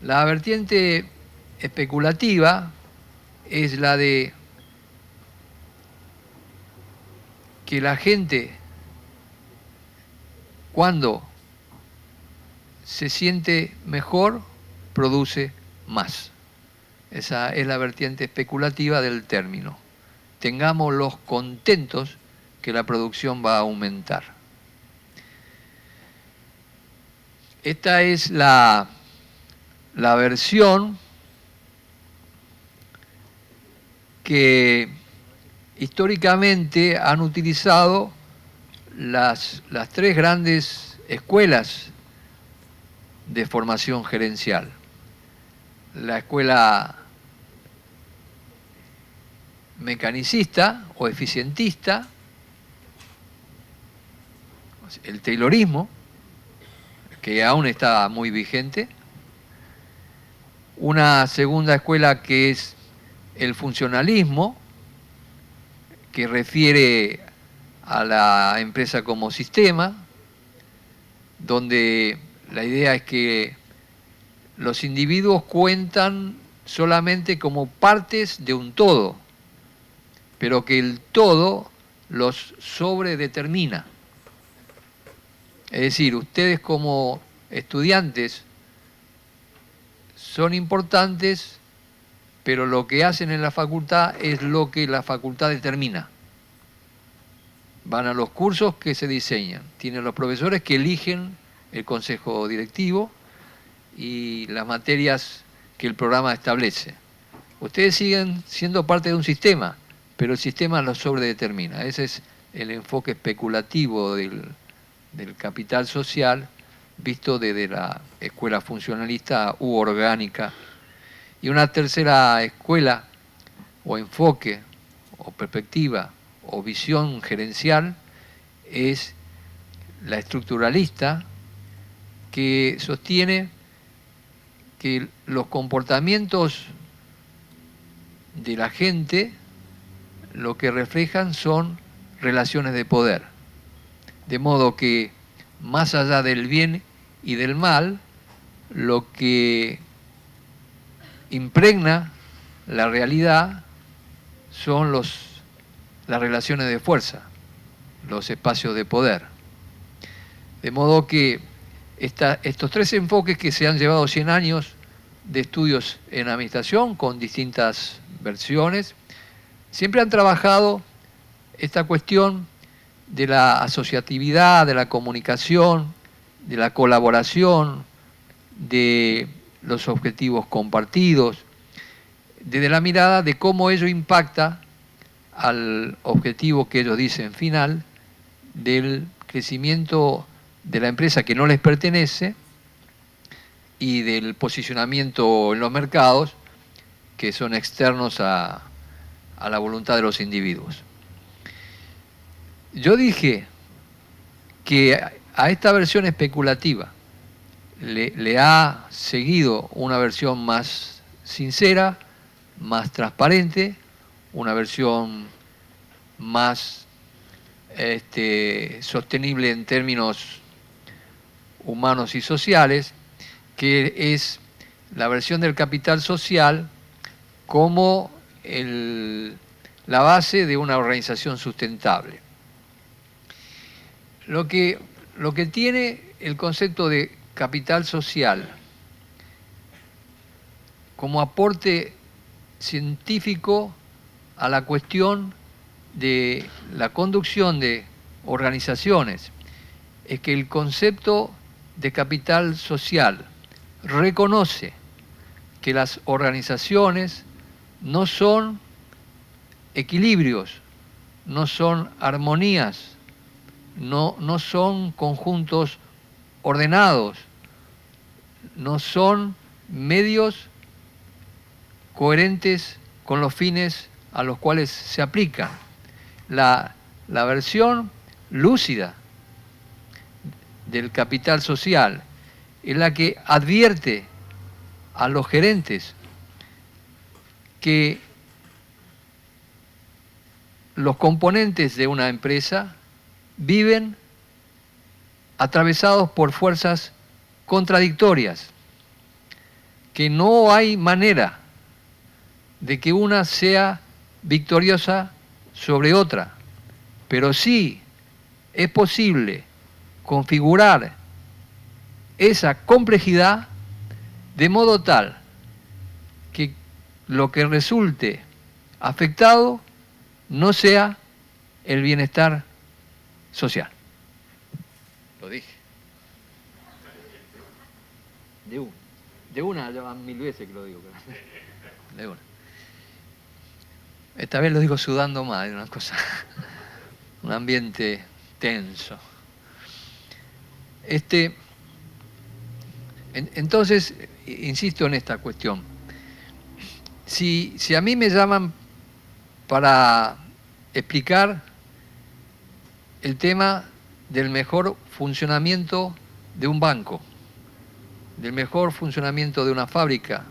La vertiente especulativa es la de que la gente, cuando se siente mejor, produce más. Esa es la vertiente especulativa del término. Tengámoslos contentos que la producción va a aumentar. Esta es la versión que históricamente han utilizado las tres grandes escuelas de formación gerencial. La escuela mecanicista o eficientista, el taylorismo, que aún está muy vigente. Una segunda escuela que es el funcionalismo, que refiere a la empresa como sistema, donde la idea es que los individuos cuentan solamente como partes de un todo, pero que el todo los sobredetermina. Es decir, ustedes como estudiantes son importantes, pero lo que hacen en la facultad es lo que la facultad determina. Van a los cursos que se diseñan, tienen los profesores que eligen el consejo directivo y las materias que el programa establece. Ustedes siguen siendo parte de un sistema, pero el sistema los sobredetermina. Ese es el enfoque especulativo del capital social, visto desde la escuela funcionalista u orgánica. Y una tercera escuela, o enfoque, o perspectiva, o visión gerencial, es la estructuralista, que sostiene que los comportamientos de la gente lo que reflejan son relaciones de poder. De modo que, más allá del bien y del mal, lo que impregna la realidad son las relaciones de fuerza, los espacios de poder. De modo que estos tres enfoques que se han llevado 100 años de estudios en administración, con distintas versiones, siempre han trabajado esta cuestión de la asociatividad, de la comunicación, de la colaboración, de los objetivos compartidos, desde la mirada de cómo ello impacta al objetivo que ellos dicen final del crecimiento de la empresa que no les pertenece y del posicionamiento en los mercados que son externos a la voluntad de los individuos. Yo dije que a esta versión especulativa le ha seguido una versión más sincera, más transparente, una versión más sostenible en términos humanos y sociales, que es la versión del capital social como la base de una organización sustentable. Lo que tiene el concepto de capital social como aporte científico a la cuestión de la conducción de organizaciones es que el concepto de capital social reconoce que las organizaciones no son equilibrios, no son armonías, no son conjuntos ordenados, no son medios coherentes con los fines a los cuales se aplican. La versión lúcida del capital social es la que advierte a los gerentes que los componentes de una empresa viven atravesados por fuerzas contradictorias, que no hay manera de que una sea victoriosa sobre otra, pero sí es posible configurar esa complejidad de modo tal que lo que resulte afectado no sea el bienestar social. Lo dije. De una, ya van 1000 veces que lo digo. De una. Esta vez lo digo sudando más, es una cosa, un ambiente tenso. Entonces, insisto en esta cuestión. Si a mí me llaman para explicar el tema del mejor funcionamiento de un banco, del mejor funcionamiento de una fábrica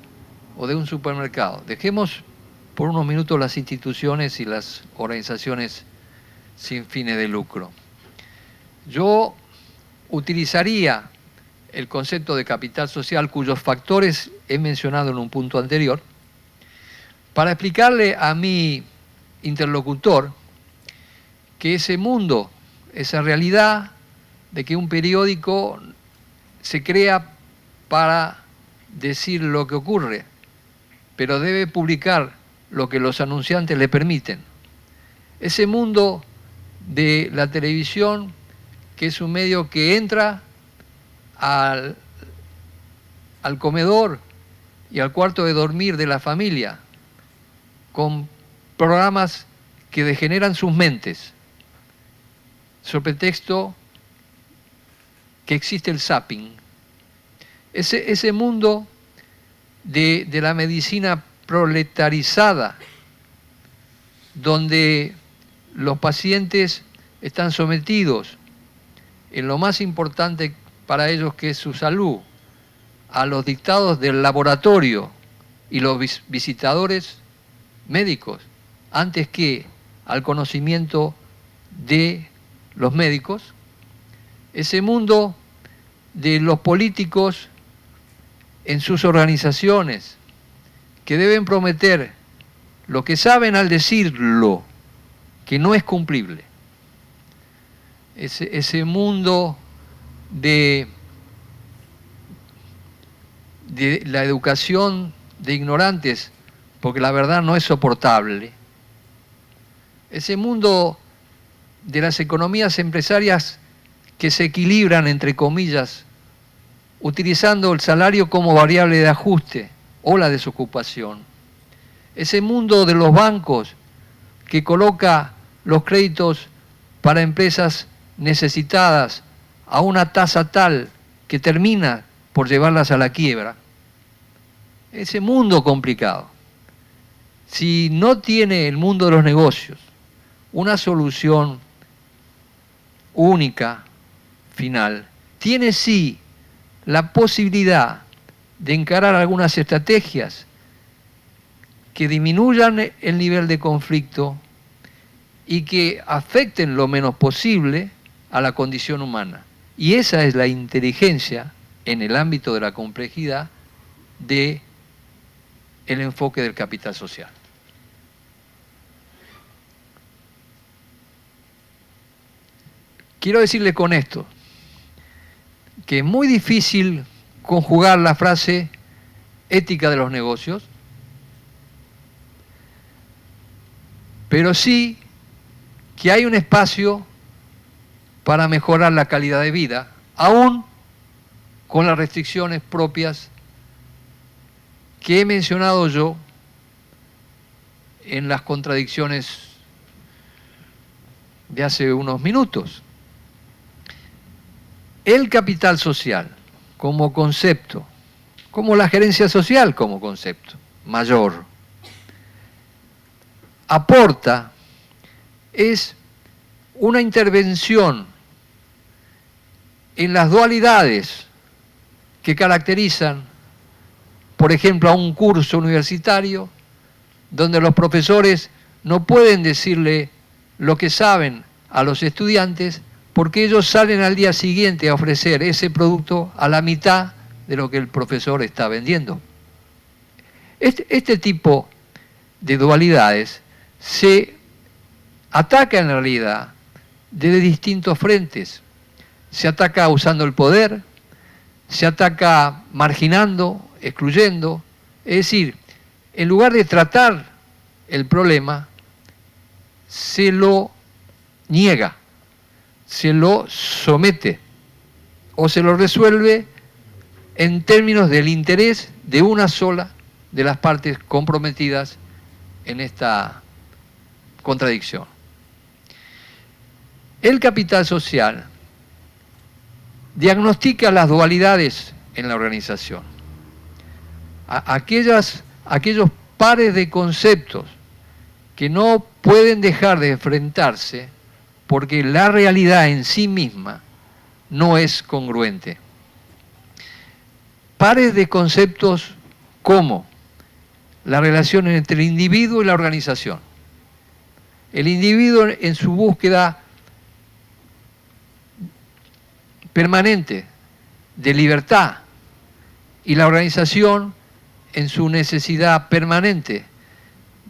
o de un supermercado, dejemos por unos minutos las instituciones y las organizaciones sin fines de lucro. Yo utilizaría el concepto de capital social, cuyos factores he mencionado en un punto anterior, para explicarle a mi interlocutor que ese mundo, esa realidad de que un periódico se crea para decir lo que ocurre, pero debe publicar lo que los anunciantes le permiten. Ese mundo de la televisión, que es un medio que entra al comedor y al cuarto de dormir de la familia, con programas que degeneran sus mentes, sobre pretexto que existe el zapping. Ese mundo de la medicina proletarizada, donde los pacientes están sometidos en lo más importante para ellos, que es su salud, a los dictados del laboratorio y los visitadores médicos, antes que al conocimiento de los médicos. Ese mundo de los políticos en sus organizaciones, que deben prometer lo que saben al decirlo, que no es cumplible. Ese mundo de la educación de ignorantes, porque la verdad no es soportable. Ese mundo de las economías empresarias que se equilibran, entre comillas, utilizando el salario como variable de ajuste o la desocupación. Ese mundo de los bancos que coloca los créditos para empresas necesitadas a una tasa tal que termina por llevarlas a la quiebra. Ese mundo complicado. Si no tiene el mundo de los negocios una solución única, final, tiene sí la posibilidad de encarar algunas estrategias que disminuyan el nivel de conflicto y que afecten lo menos posible a la condición humana. Y esa es la inteligencia en el ámbito de la complejidad del enfoque del capital social. Quiero decirle con esto que es muy difícil conjugar la frase ética de los negocios, pero sí que hay un espacio para mejorar la calidad de vida, aún con las restricciones propias que he mencionado yo en las contradicciones de hace unos minutos. El capital social como concepto, como la gerencia social como concepto mayor, aporta, es una intervención en las dualidades que caracterizan, por ejemplo, a un curso universitario, donde los profesores no pueden decirle lo que saben a los estudiantes, porque ellos salen al día siguiente a ofrecer ese producto a la mitad de lo que el profesor está vendiendo. Este tipo de dualidades se ataca en realidad desde distintos frentes. Se ataca usando el poder, se ataca marginando, excluyendo. Es decir, en lugar de tratar el problema, se lo niega, se lo somete o se lo resuelve en términos del interés de una sola de las partes comprometidas en esta contradicción. El capital social diagnostica las dualidades en la organización. Aquellos pares de conceptos que no pueden dejar de enfrentarse porque la realidad en sí misma no es congruente. Pares de conceptos como la relación entre el individuo y la organización. El individuo en su búsqueda permanente de libertad y la organización en su necesidad permanente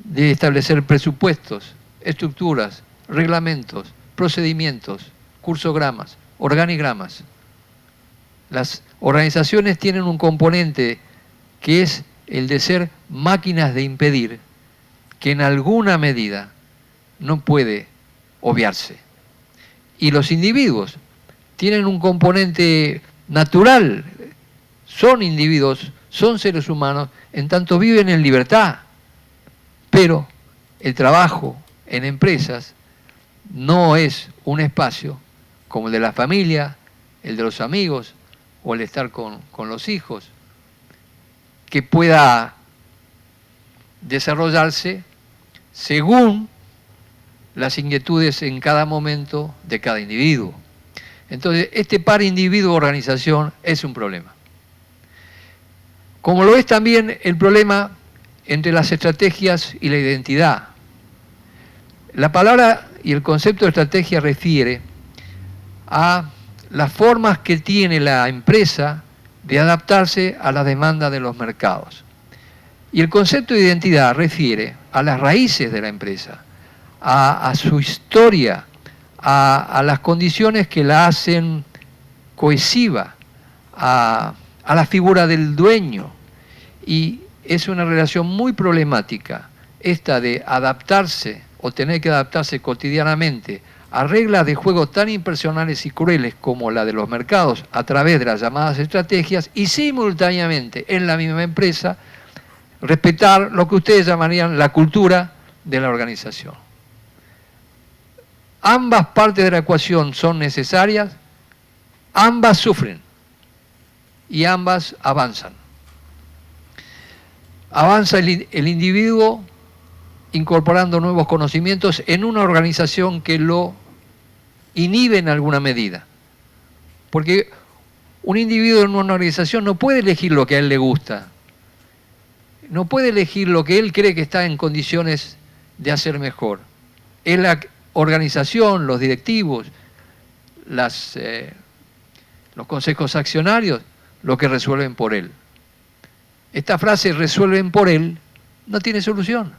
de establecer presupuestos, estructuras, reglamentos, procedimientos, cursogramas, organigramas. Las organizaciones tienen un componente que es el de ser máquinas de impedir, que en alguna medida no puede obviarse. Y los individuos tienen un componente natural, son individuos, son seres humanos, en tanto viven en libertad. Pero el trabajo en empresas no es un espacio como el de la familia, el de los amigos o el estar con los hijos, que pueda desarrollarse según las inquietudes en cada momento de cada individuo. Entonces, este par individuo-organización es un problema. Como lo es también el problema entre las estrategias y la identidad. La palabra y el concepto de estrategia refiere a las formas que tiene la empresa de adaptarse a la demanda de los mercados. Y el concepto de identidad refiere a las raíces de la empresa, a su historia, a las condiciones que la hacen cohesiva, a la figura del dueño. Y es una relación muy problemática esta de adaptarse o tener que adaptarse cotidianamente a reglas de juego tan impersonales y crueles como la de los mercados a través de las llamadas estrategias y simultáneamente en la misma empresa respetar lo que ustedes llamarían la cultura de la organización. Ambas partes de la ecuación son necesarias, ambas sufren y ambas avanzan. Avanza el individuo incorporando nuevos conocimientos en una organización que lo inhibe en alguna medida. Porque un individuo en una organización no puede elegir lo que a él le gusta. No puede elegir lo que él cree que está en condiciones de hacer mejor. Es la organización, los directivos, los consejos accionarios, lo que resuelven por él. Esta frase, resuelven por él, no tiene solución.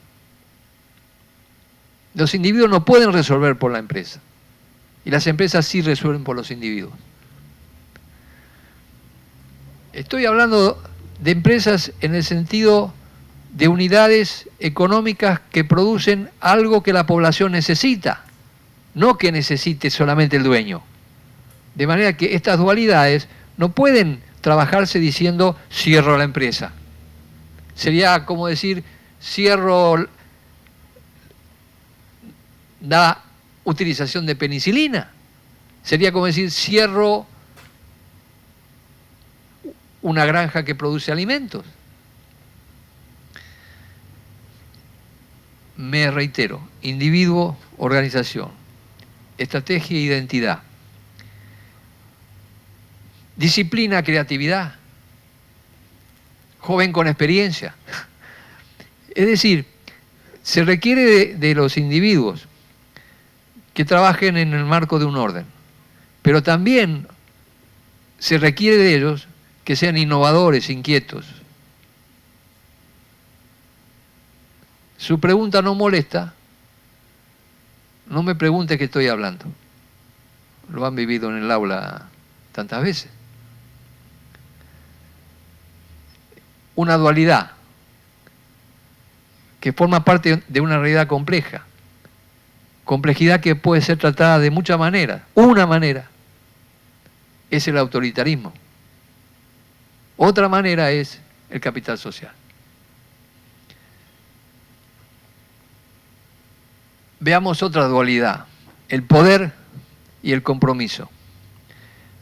Los individuos no pueden resolver por la empresa. Y las empresas sí resuelven por los individuos. Estoy hablando de empresas en el sentido de unidades económicas que producen algo que la población necesita, no que necesite solamente el dueño. De manera que estas dualidades no pueden trabajarse diciendo cierro la empresa. Sería como decir cierro la utilización de penicilina. Sería como decir cierro una granja que produce alimentos. Me reitero, individuo, organización, estrategia e identidad, disciplina, creatividad, joven con experiencia. Es decir, se requiere de los individuos que trabajen en el marco de un orden, pero también se requiere de ellos que sean innovadores, inquietos, su pregunta no molesta, no me pregunte qué estoy hablando. Lo han vivido en el aula tantas veces. Una dualidad que forma parte de una realidad compleja. Complejidad que puede ser tratada de muchas maneras. Una manera es el autoritarismo. Otra manera es el capital social. Veamos otra dualidad, el poder y el compromiso.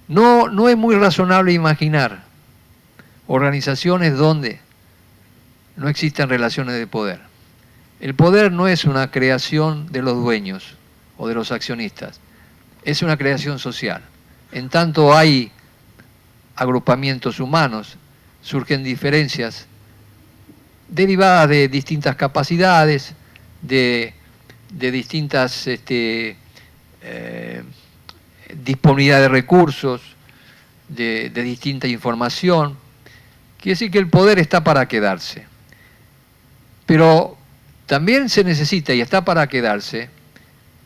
No es muy razonable imaginar organizaciones donde no existen relaciones de poder. El poder no es una creación de los dueños o de los accionistas, es una creación social. En tanto hay agrupamientos humanos, surgen diferencias derivadas de distintas capacidades, de distintas disponibilidad de recursos, de distinta información. Quiere decir que el poder está para quedarse. Pero también se necesita, y está para quedarse,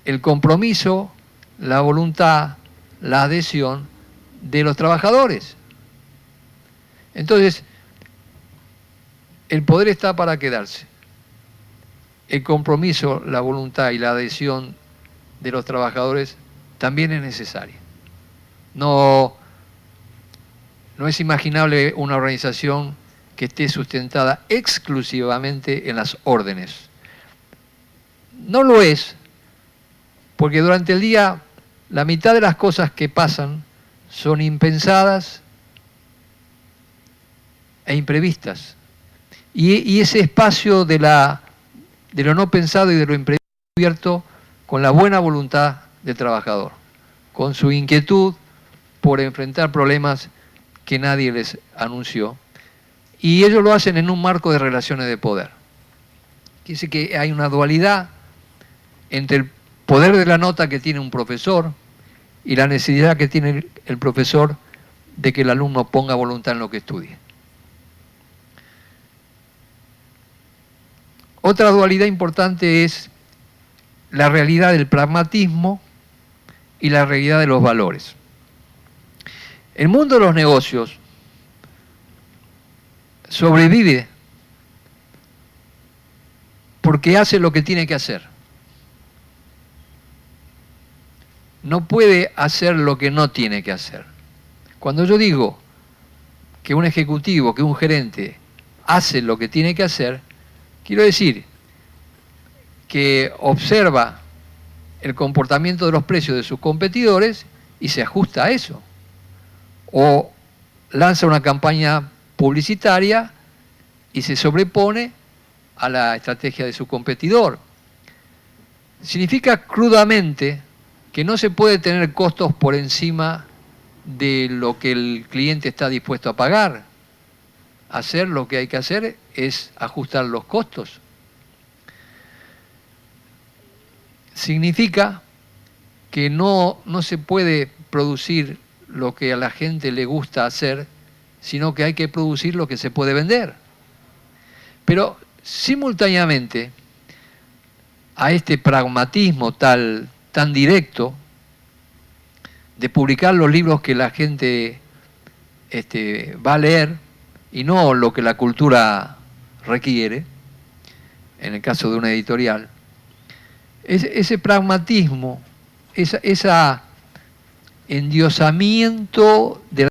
el compromiso, la voluntad, la adhesión de los trabajadores. Entonces, el poder está para quedarse. El compromiso, la voluntad y la adhesión de los trabajadores también es necesaria. No es imaginable una organización que esté sustentada exclusivamente en las órdenes. No lo es, porque durante el día la mitad de las cosas que pasan son impensadas e imprevistas. Y ese espacio de lo no pensado y de lo imprevisto con la buena voluntad del trabajador, con su inquietud por enfrentar problemas que nadie les anunció. Y ellos lo hacen en un marco de relaciones de poder. Quiere decir que hay una dualidad entre el poder de la nota que tiene un profesor y la necesidad que tiene el profesor de que el alumno ponga voluntad en lo que estudie. Otra dualidad importante es la realidad del pragmatismo y la realidad de los valores. El mundo de los negocios sobrevive porque hace lo que tiene que hacer. No puede hacer lo que no tiene que hacer. Cuando yo digo que un ejecutivo, que un gerente hace lo que tiene que hacer, quiero decir que observa el comportamiento de los precios de sus competidores y se ajusta a eso. O lanza una campaña publicitaria y se sobrepone a la estrategia de su competidor. Significa crudamente que no se puede tener costos por encima de lo que el cliente está dispuesto a pagar. Hacer lo que hay que hacer es ajustar los costos. Significa que no se puede producir lo que a la gente le gusta hacer, sino que hay que producir lo que se puede vender. Pero simultáneamente a este pragmatismo tan directo de publicar los libros que la gente va a leer y no lo que la cultura requiere, en el caso de una editorial, ese pragmatismo, ese endiosamiento de